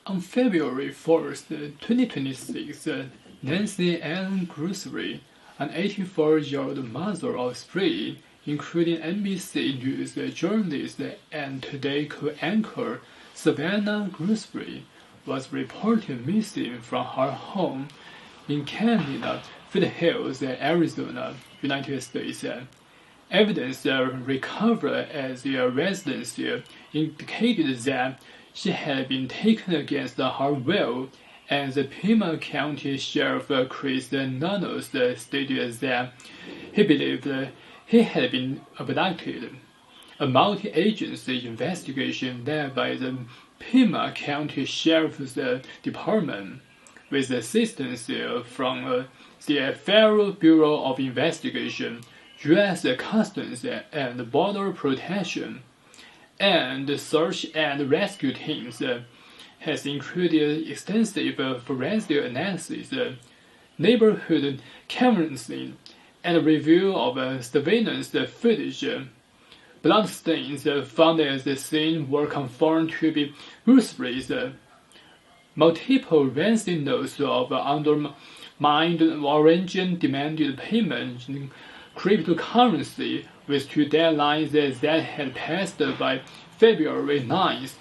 On February 1st, 2026, Nancy Ann Guthrie, an 84-year-old mother of three, including NBC News journalist and Today co-anchor Savannah Guthrie, was reported missing from her home in Canada, Foothills, Arizona, United States. Evidence recovered at the residence indicated that she had been taken against her will, and the Pima County Sheriff Chris Nanos stated that he believed he had been abducted. A multi-agency investigation led by the Pima County Sheriff's Department, with assistance from the Federal Bureau of Investigation, U.S. Customs and Border Protection, and search and rescue teams, has included extensive forensic analysis, neighborhood canvassing, and review of surveillance footage. Bloodstains found at the scene were confirmed to be Guthrie's. Multiple ransom notes of undermined origin demanded payment in cryptocurrency, with two deadlines that had passed by February 9th.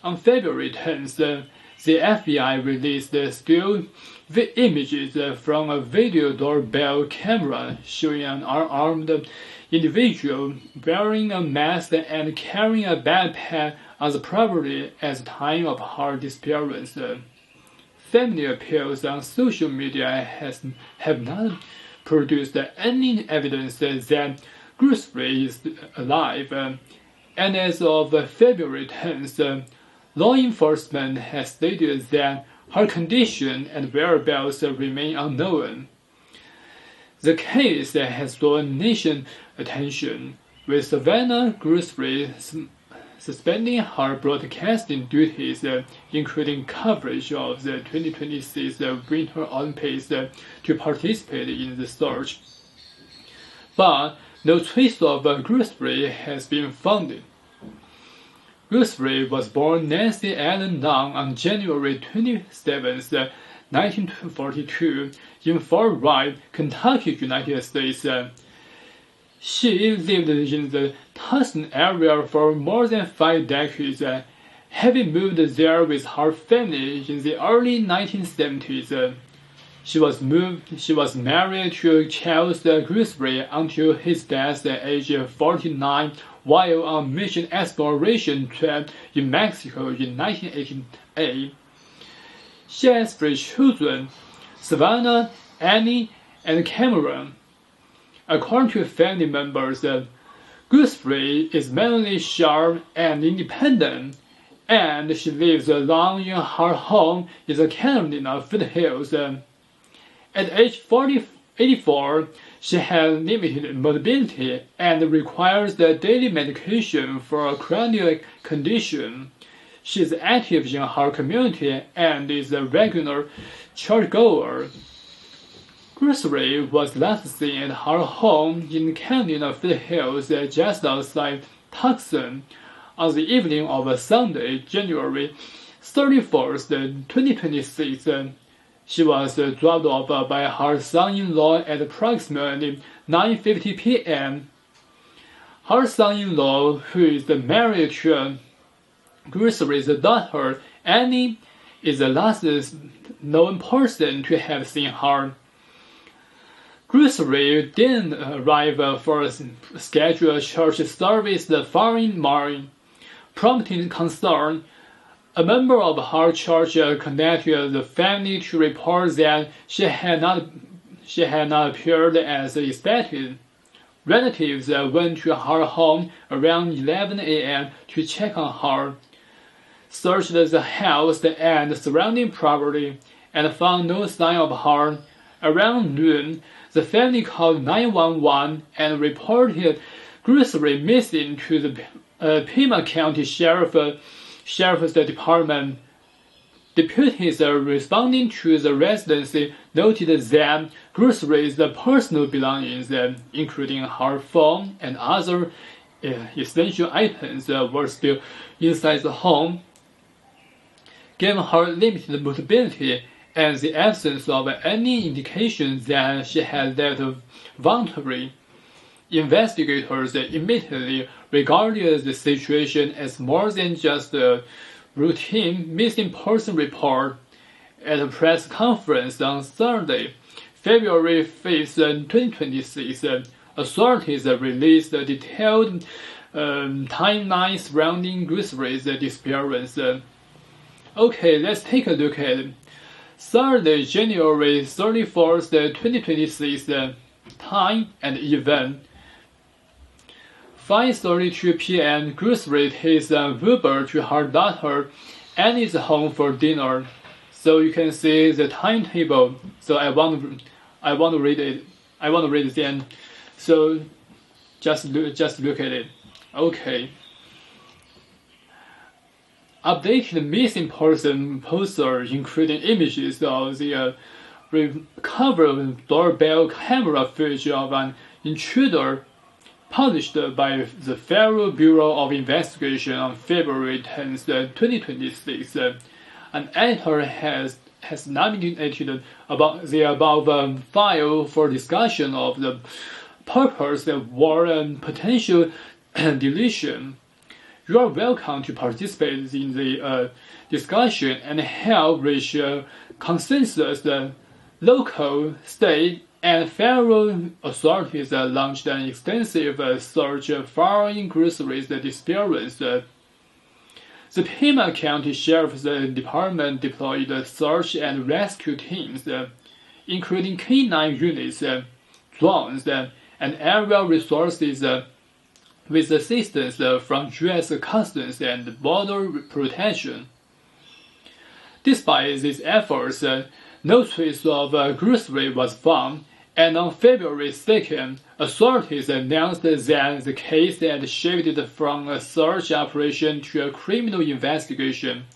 On February 10th, the FBI released still images from a video doorbell camera showing an unarmed individual wearing a mask and carrying a backpack on the property at the time of her disappearance. Family appeals on social media have not produced any evidence that Guthrie is alive, and as of February 10th, law enforcement has stated that her condition and whereabouts remain unknown. The case has drawn nation attention, with Savannah Guthrie suspending her broadcasting duties, including coverage of the 2026 Winter Olympics, to participate in the search. But no trace of Guthrie has been found. Guthrie was born Nancy Allen Long on January 27, 1942, in Fort Wright, Kentucky, United States. She lived in the Tucson area for more than 5 decades, having moved there with her family in the early 1970s. She was married to Charles Guthrie until his death at age 49 while on mission exploration trip in Mexico in 1988. She has 3 children, Savannah, Annie, and Cameron. According to family members, Guthrie is mentally sharp and independent, and she lives alone in her home in the Carolina foothills. At age 84, she has limited mobility and requires daily medication for a chronic condition. She is active in her community and is a regular churchgoer. Guthrie was last seen at her home in Carolina foothills just outside Tucson on the evening of Sunday, January 31st, 2026. She was dropped off by her son-in-law at approximately 9:50 p.m. Her son-in-law, who is married to Guthrie's daughter, Annie, is the last known person to have seen her. Guthrie didn't arrive for a scheduled church service the following morning, prompting concern. A member of her church contacted the family to report that she had not appeared as expected. Relatives went to her home around 11 a.m. to check on her, searched the house and surrounding property, and found no sign of her. Around noon, the family called 911 and reported Guthrie missing to the Pima County Sheriff's Department. Deputies responding to the residence noted that Guthrie's personal belongings, including her phone and other essential items, were still inside the home. given her limited mobility and the absence of any indication that she had left voluntarily. Investigators immediately regarded the situation as more than just a routine missing person report. At a press conference on Thursday, February 5, 2026, authorities released a detailed timeline surrounding Guthrie's disappearance. Okay, let's take a look at Thursday, January 31st, 2026, time and event. 5:32 p.m. Guthrie takes Uber to her daughter Annie's home for dinner. So you can see the timetable. So I want to read it. I want to read it then. So just look at it. Okay. Updated missing person poster, including images of the recovered doorbell camera footage of an intruder, published by the Federal Bureau of Investigation on February 10, 2026. An editor has nominated about the above file for discussion of the purpose or potential deletion. You are welcome to participate in the discussion and help reach consensus. The local, state, and federal authorities launched an extensive search following Guthrie's disappearance. The Pima County Sheriff's Department deployed search and rescue teams, including K-9 units, drones, and aerial resources, with assistance from U.S. Customs and Border Protection. Despite these efforts, no trace of Guthrie was found, and on February 2nd, authorities announced that the case had shifted from a search operation to a criminal investigation.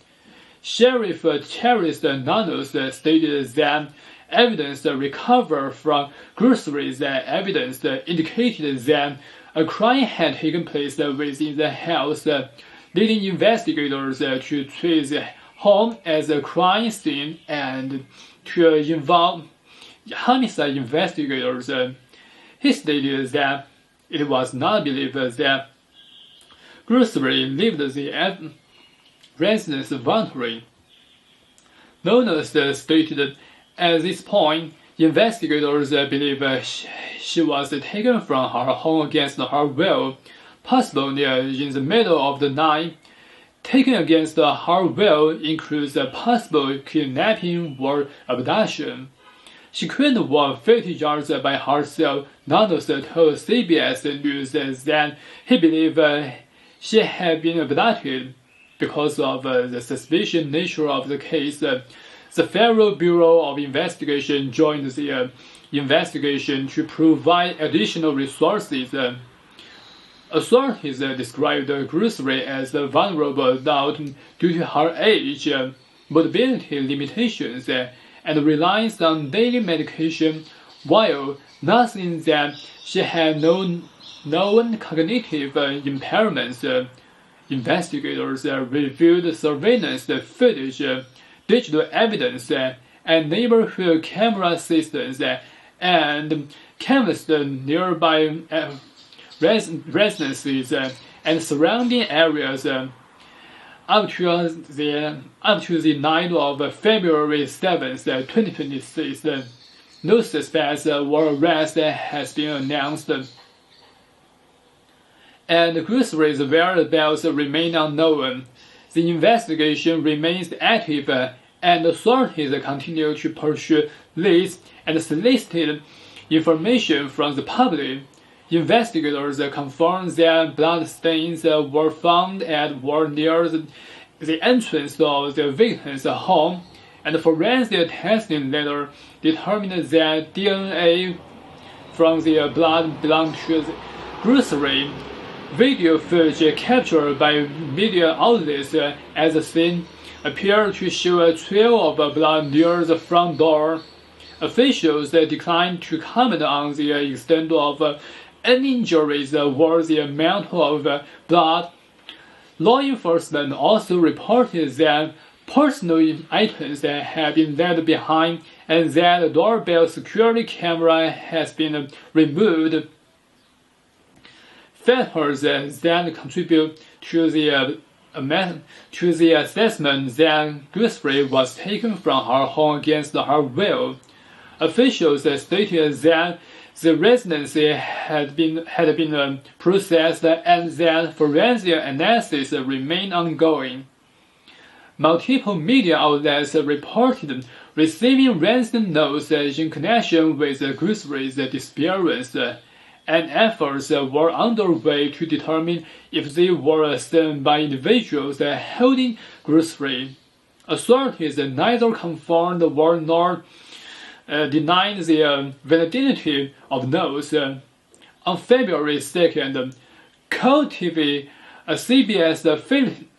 Sheriff Terrence Nanos stated that evidence recovered from Guthrie's evidence indicated that a crime had taken place within the house, leading investigators to treat the home as a crime scene and to involve homicide investigators. He stated that it was not believed that Guthrie left the residence voluntarily. Nanos stated at this point, investigators believe she was taken from her home against her will, possibly in the middle of the night. Taken against her will includes a possible kidnapping or abduction. She couldn't walk 50 yards by herself. Nanos told CBS News that he believed she had been abducted. Because of the suspicious nature of the case, the Federal Bureau of Investigation joined the investigation to provide additional resources. Authorities described Guthrie as a vulnerable adult due to her age, mobility limitations, and reliance on daily medication, while nothing that she had known cognitive impairments. Investigators reviewed surveillance footage, digital evidence, and neighborhood camera systems, and canvassed nearby residences and surrounding areas. Up to the night of February 7th, 2026, no suspects or arrest has been announced, and Guthrie's whereabouts remain unknown. The investigation remains active, and authorities continue to pursue leads and solicit information from the public. Investigators confirmed that blood stains were found at or near the entrance of the victim's home, and forensic testing later determined that DNA from the blood belonged to Guthrie. Video footage captured by media outlets at the scene appeared to show a trail of blood near the front door. Officials declined to comment on the extent of any injuries or the amount of blood. Law enforcement also reported that personal items that have been left behind and that the doorbell security camera has been removed. Factors that contribute to the assessment that Guthrie was taken from her home against her will. Officials stated that the residency had been processed and that forensic analysis remained ongoing. Multiple media outlets reported receiving ransom notes in connection with Guthrie's disappearance, and efforts were underway to determine if they were sent by individuals holding Guthrie. Authorities neither confirmed nor denied the validity of notes. On February 2nd, Co TV, a CBS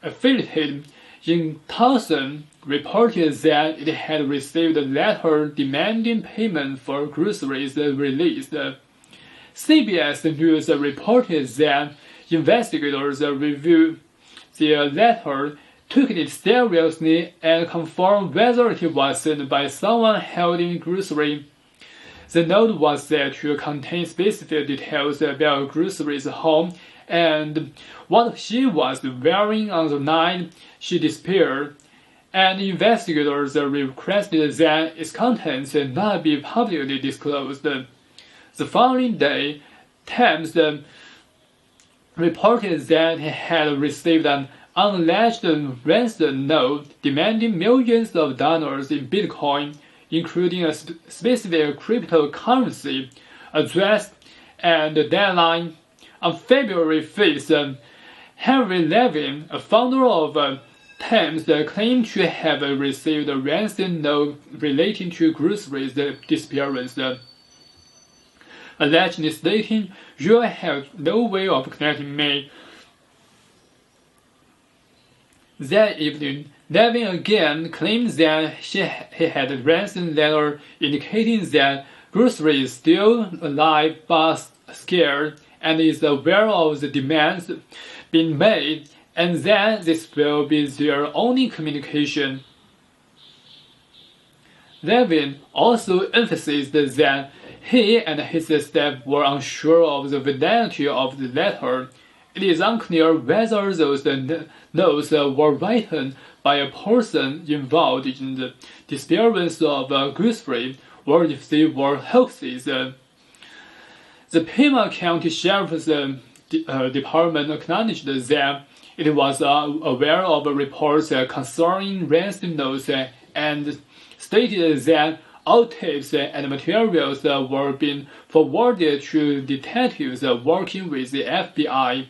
affiliate in Tulsa, reported that it had received a letter demanding payment for Guthrie's release. CBS News reported that investigators reviewed the letter, took it seriously, and confirmed whether it was sent by someone holding Guthrie. The note was said to contain specific details about Guthrie's home and what she was wearing on the night she disappeared, and investigators requested that its contents not be publicly disclosed. The following day, Times reported that he had received an unalleged ransom note demanding millions of dollars in Bitcoin, including a specific cryptocurrency, address, and deadline. On February 5th, Henry Levin, a founder of Times, claimed to have received a ransom note relating to Guthrie's disappearance, allegedly stating, "You have no way of connecting me." That evening, Levin again claimed that he had a ransom letter indicating that Guthrie is still alive but scared and is aware of the demands being made, and that this will be their only communication. Levin also emphasized that he and his staff were unsure of the validity of the letter. It is unclear whether those notes were written by a person involved in the disappearance of Guthrie or if they were hoaxes. The Pima County Sheriff's Department acknowledged that it was aware of reports concerning ransom notes and stated that all tapes and materials were being forwarded to detectives working with the FBI.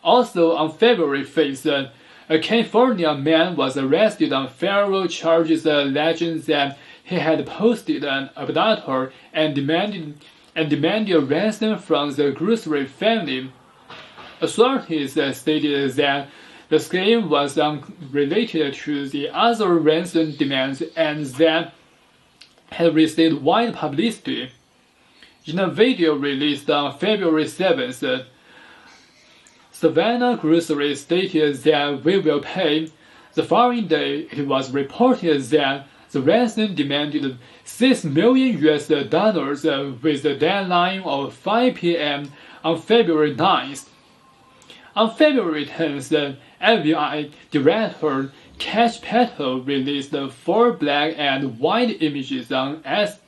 Also, on February 5th, a California man was arrested on federal charges alleging that he had posted an abductor and demanded a ransom from the Guthrie family. Authorities stated that the scheme was unrelated to the other ransom demands and that had received wide publicity. In a video released on February 7th, Savannah Guthrie stated that "we will pay." The following day, it was reported that the ransom demanded $6 million with a deadline of 5 p.m. on February 9th. On February 10th, FBI Director Cash Patel released 4 black and white images on X,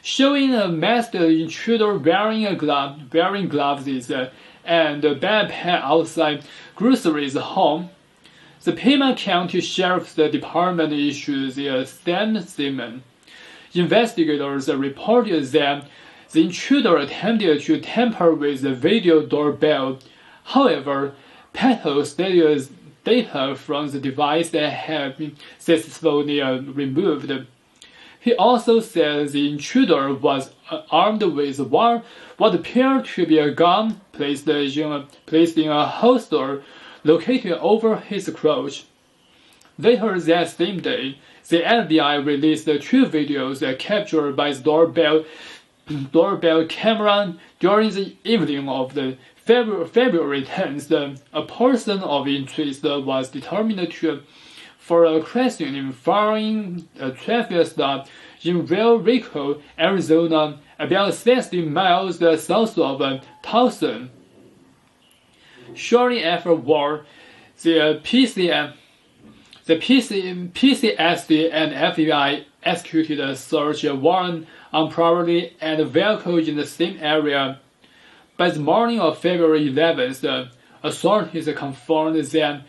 showing a masked intruder wearing gloves and a backpack outside Guthrie's home. The Pima County Sheriff's Department issued a statement. Investigators reported that the intruder attempted to tamper with the video doorbell. However, Patel stated data from the device that had been successfully removed. He also said the intruder was armed with what appeared to be a gun placed in a holster located over his crotch. Later that same day, the FBI released 2 videos captured by the doorbell camera during the evening of the February 10th. A person of interest was determined to for a questioning foreign traffic stop in Rio Rico, Arizona, about 60 miles south of Tucson. Shortly after war, the PCSD and FBI executed a search warrant on property and vehicles in the same area. By the morning of February 11th, authorities confirmed that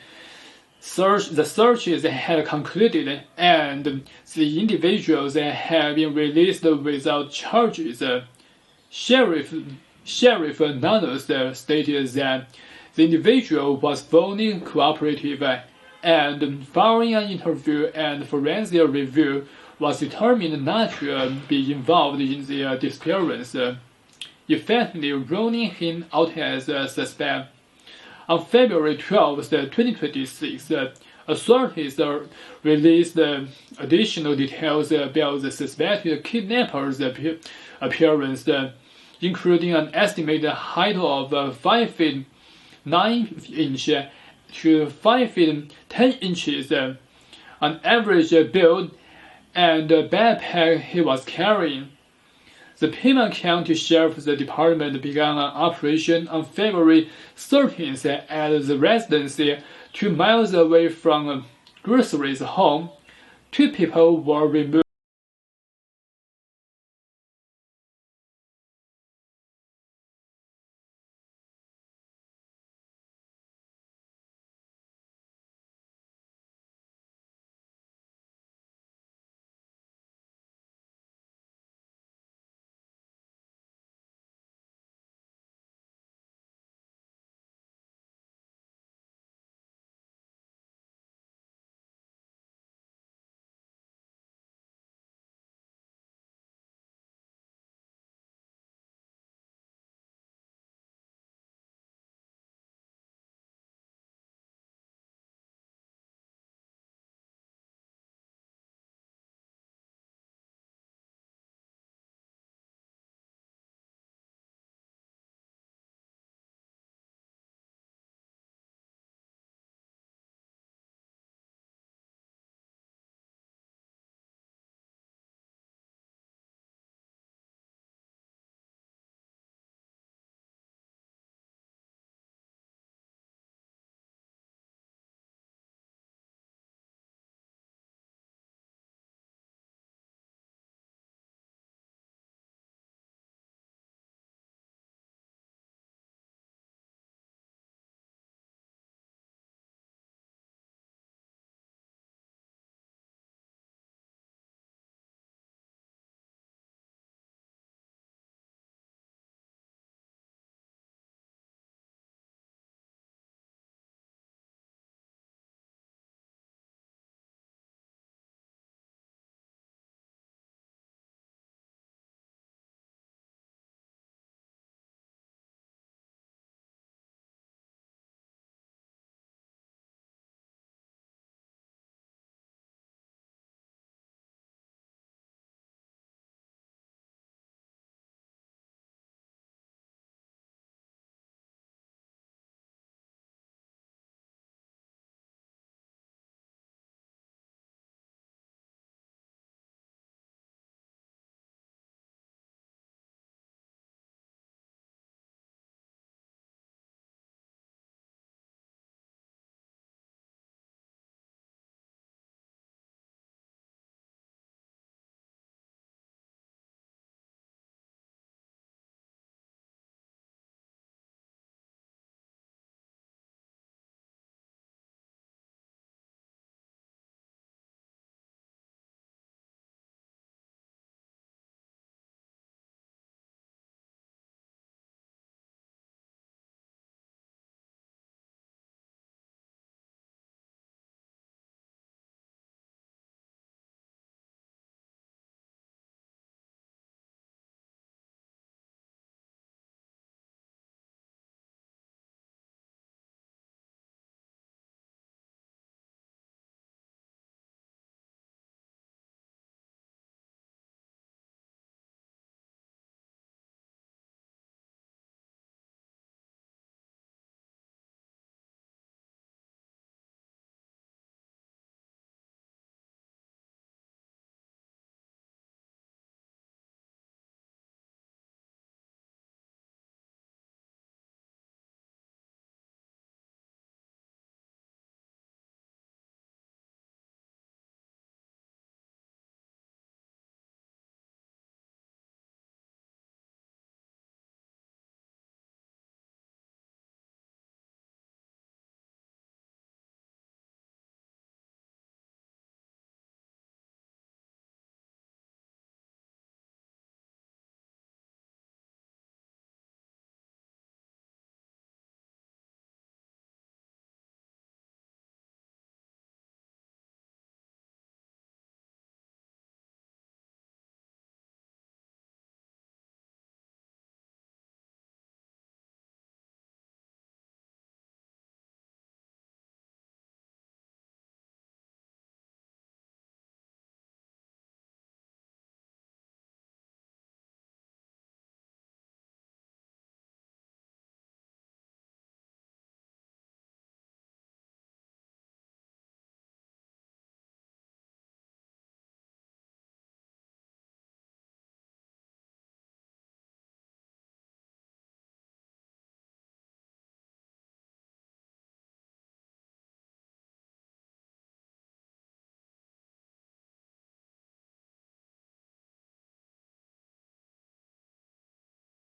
the searches had concluded and the individuals had been released without charges. Sheriff Nanos stated that the individual was fully cooperative, and following an interview and forensic review, was determined not to be involved in the disappearance, effectively ruling him out as a suspect. On February 12, 2026, authorities released additional details about the suspected kidnapper's appearance, including an estimated height of 5 feet 9 inches to 5 feet 10 inches, an average build, and the backpack he was carrying. The Pima County Sheriff's Department began an operation on February 13th at the residence 2 miles away from Guthrie's home. 2 people were removed